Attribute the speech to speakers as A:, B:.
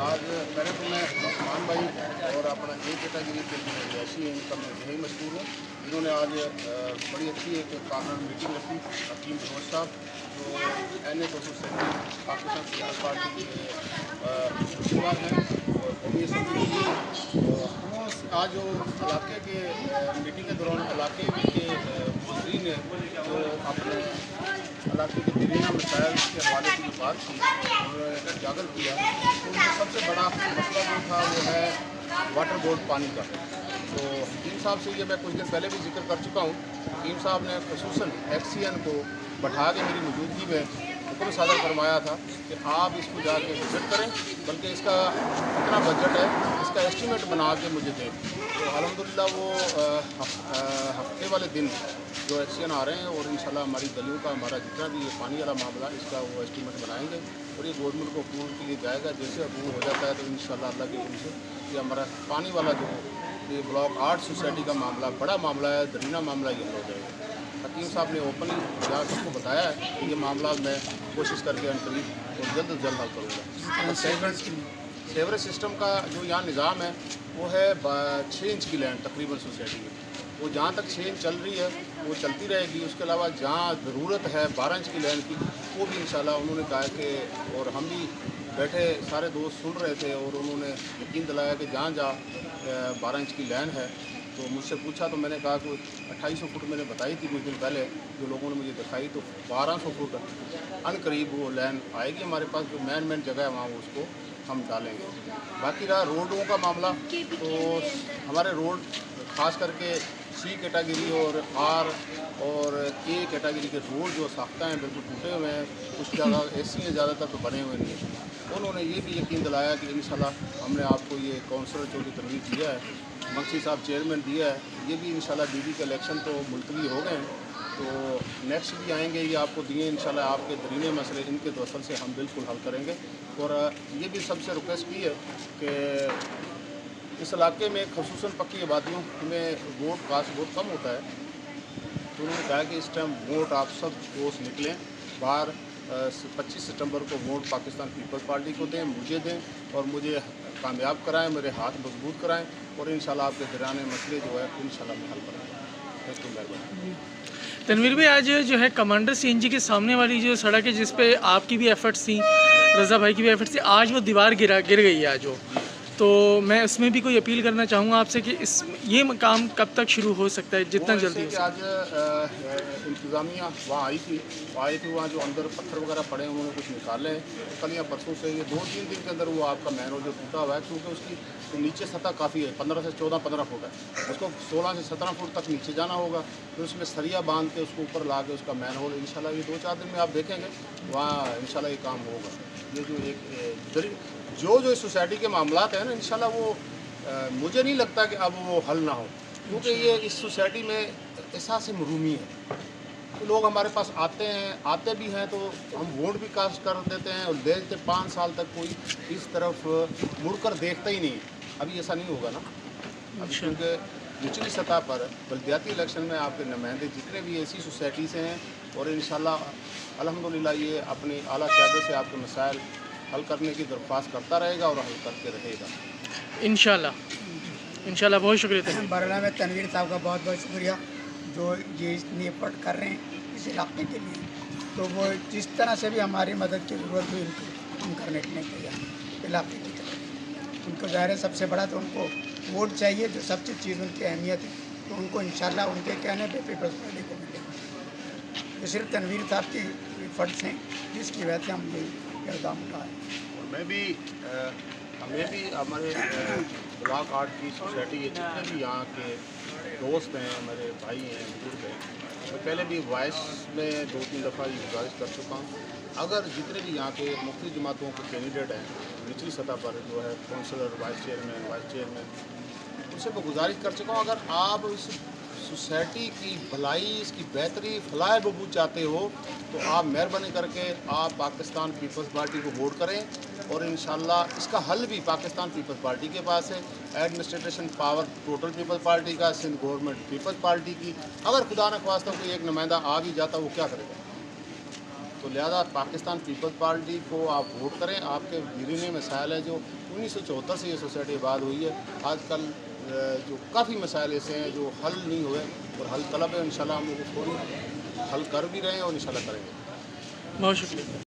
A: आज मेरे को मैं मान भाई और अपना ए कैटेगरी के रिहायशी हैं, इनका मैं यही मशहूर हूँ। इन्होंने आज बड़ी अच्छी एक कॉर्नर मीटिंग रखी हकीम फिरोज साहब, जो NA 270 पाकिस्तान पीपल्स पार्टी के उम्मीदवार हैं और कौमी असम्बली की। उन्होंने आज जो इलाके के मीटिंग के दौरान इलाके के मुजरीन ने जो अपने इलाके के दरीना मसाइल के हवाले से जो बात की, उन्होंने उजागर किया। तो उनका सबसे बड़ा मसला जो था वो है वाटर बोर्ड पानी का। तो हकीम साहब से ये मैं कुछ दिन पहले भी जिक्र कर चुका हूँ। हकीम साहब ने खसूसन XCN को बैठा के मेरी मौजूदगी में हुक्म सादर फरमाया था कि आप इसको जाके विजिट करें, बल्कि इसका कितना बजट है इसका एस्टीमेट बना के मुझे दें। तो अल्हम्दुलिल्लाह वो हफ्ते वाले दिन जो XCN आ रहे हैं और इंशाल्लाह हमारी गलियों का हमारा जितना भी ये पानी वाला मामला इसका वो एस्टीमेट बनाएंगे और ये गवर्नमेंट को अप्रूवल के लिए जाएगा। जैसे अप्रूव हो जाता है तो इंशाल्लाह अल्लाह के हुक्म से ये हमारा पानी वाला जो ये ब्लॉक 8 सोसाइटी का मामला बड़ा मामला है, दरीना मामला ये हो जाएगा। हकीम साहब ने ओपनली जहाँ सबको बताया है कि ये मामला मैं कोशिश करके अनकरीब और जल्द से जल्द हल करूँगा। सेवरेज सिस्टम का जो यहाँ निज़ाम है वो है 6 इंच की लैंड तकरीबन सोसाइटी में, वो जहाँ तक 6 इंच चल रही है वो चलती रहेगी। उसके अलावा जहाँ ज़रूरत है 12 इंच की लैंड की वो भी इंशाल्लाह उन्होंने कहा कि, और हम भी बैठे सारे दोस्त सुन रहे थे और उन्होंने यकीन दिलाया कि जहाँ जहाँ 12 इंच की लैंड है। तो मुझसे पूछा तो मैंने कहा कि 2800 फुट मैंने बताई थी कुछ दिन पहले, जो लोगों ने मुझे दिखाई, तो 1200 फुट अनकरीब वो लैंड आएगी हमारे पास। जो मेन जगह है वहाँ उसको हम डालेंगे। बाकी रहा रोडों का मामला, तो हमारे रोड ख़ास करके C कैटेगरी और R और K कैटेगरी के रोड जो साख्ता हैं बिल्कुल टूटे हुए हैं, कुछ जगह ऐसी हैं ज़्यादातर तो बने हुए नहीं हैं। उन्होंने ये भी यकीन दिलाया कि इंशाल्लाह हमने आपको ये काउंसलर जो भी तरवीज दिया है, मंशी साहब चेयरमैन दिया है, ये भी इंशाल्लाह DD के इलेक्शन तो मुलतवी हो गए हैं, तो नेक्स्ट भी आएंगे, ये आपको दिए इंशाल्लाह। आपके दरीने मसले इनके तो असल से हम बिल्कुल हल करेंगे। और ये भी सबसे रिक्वेस्ट की है कि इस इलाके में खसूसन पक्की आबादियों में वोट कास्ट बहुत कम होता है, तो उन्होंने कहा कि इस टाइम वोट आप सब दोस्त निकलें बाहर, 25 सितंबर को वोट पाकिस्तान पीपल्स पार्टी को दें, मुझे दें और मुझे कामयाब कराएं, मेरे हाथ मजबूत कराएं और इंशाल्लाह आपके दराने मसले जो है इंशाल्लाह मैं हल कराऊंगा। तो मेहरबानी।
B: तनवीर भाई, आज जो है कमांडर CNG के सामने वाली जो सड़क है जिस पे आपकी भी एफर्ट्स थी, रज़ा भाई की भी एफर्ट्स थी, आज वो दीवार गिर गई है आज वो, तो मैं उसमें भी कोई अपील करना चाहूँगा आपसे कि ये काम कब तक शुरू हो सकता है, जितना जल्दी हो सके।
A: आज इंतज़ामिया वहाँ आई थी वहाँ जो अंदर पत्थर वगैरह पड़े हैं उन्होंने कुछ निकाले हैं कल या परसों से। ये 2-3 दिन के अंदर वो आपका मैन रोड जो टूटा हुआ है, क्योंकि उसकी तो नीचे सतह काफ़ी है, 15 से 14-15 फुट है, उसको 16 से 17 फुट तक नीचे जाना होगा, फिर उसमें सरिया बांध के उसको ऊपर ला के उसका मैन होल इंशाल्लाह ये 2-4 दिन में आप देखेंगे वहाँ इंशाल्लाह ये काम होगा। ये जो एक जो इस सोसाइटी के मामलात हैं ना, इंशाल्लाह वो मुझे नहीं लगता कि अब वो हल ना हो, क्योंकि ये इस सोसाइटी में एहसास महरूमी है। तो लोग हमारे पास आते भी हैं तो हम वोट भी कास्ट कर देते हैं और देखते 5 साल तक कोई इस तरफ मुड़कर देखता ही नहीं। अभी ऐसा नहीं होगा ना, अभी क्योंकि निचली सतह पर बल्दियाती इलेक्शन में आपके नुमाइंदे जितने भी ऐसी सोसाइटी से हैं और इंशाल्लाह अल्हम्दुलिल्लाह ये अपनी आला क़यादत से आपके मसाइल हल करने की दरख्वास्त करता रहेगा और हल करके रहेगा
B: इंशाल्लाह। बहुत शुक्रिया।
C: बरला में तनवीर साहब का बहुत बहुत शुक्रिया जो ये इतनी एफर्ट कर रहे हैं इस इलाके के लिए। तो वो जिस तरह से भी हमारी मदद की ज़रूरत हुई उनको हम करने के लिए तैयार इलाके की तरफ। उनको ज़ाहिर है सबसे बड़ा तो उनको वोट चाहिए, जो सबसे चीज़ उनकी अहमियत है, तो उनको इंशाल्लाह उनके कहने पे पीपल्स पार्टी को मिलेगा। तो सिर्फ तनवीर साहब की एफर्ट्स हैं जिसकी वजह से हम ये इक़दाम उठाए।
A: और हमें भी हमारे ब्लॉक 8 की सोसाइटी के जितने भी यहाँ के दोस्त हैं, हमारे भाई हैं, बुजुर्ग हैं, मैं पहले भी वॉइस में 2-3 दफ़ा ये गुजारिश कर चुका हूँ, अगर जितने भी यहाँ के मुख्तलिफ जमातों के कैंडिडेट हैं निचली सतह पर जो है काउंसलर, वाइस चेयरमैन, उनसे मैं गुजारिश कर चुका हूँ, अगर आप इस सोसाइटी की भलाई, इसकी बेहतरी, फलाह बहबूद चाहते हो तो आप मेहरबानी करके आप पाकिस्तान पीपल्स पार्टी को वोट करें और इंशाल्लाह इसका हल भी पाकिस्तान पीपल्स पार्टी के पास है। Administration power total Peoples Party का, सिंध गवर्नमेंट पीपल्स पार्टी की। अगर खुदा न ख्वास्ता कोई एक नुमाइंदा आ भी जाता वो क्या करेगा? تو لہذا پاکستان پیپلز پارٹی کو آپ ووٹ کریں. آپ کے بیرونی مسائل ہیں جو 1974 سے یہ سوسائٹی آباد ہوئی ہے. آج کل جو کافی مسائل ایسے ہیں جو حل نہیں ہوئے اور حل طلب ہے. انشاءاللہ ہم لوگ فوری حل کر بھی رہے ہیں اور انشاءاللہ کریں گے.
B: بہت شکریہ.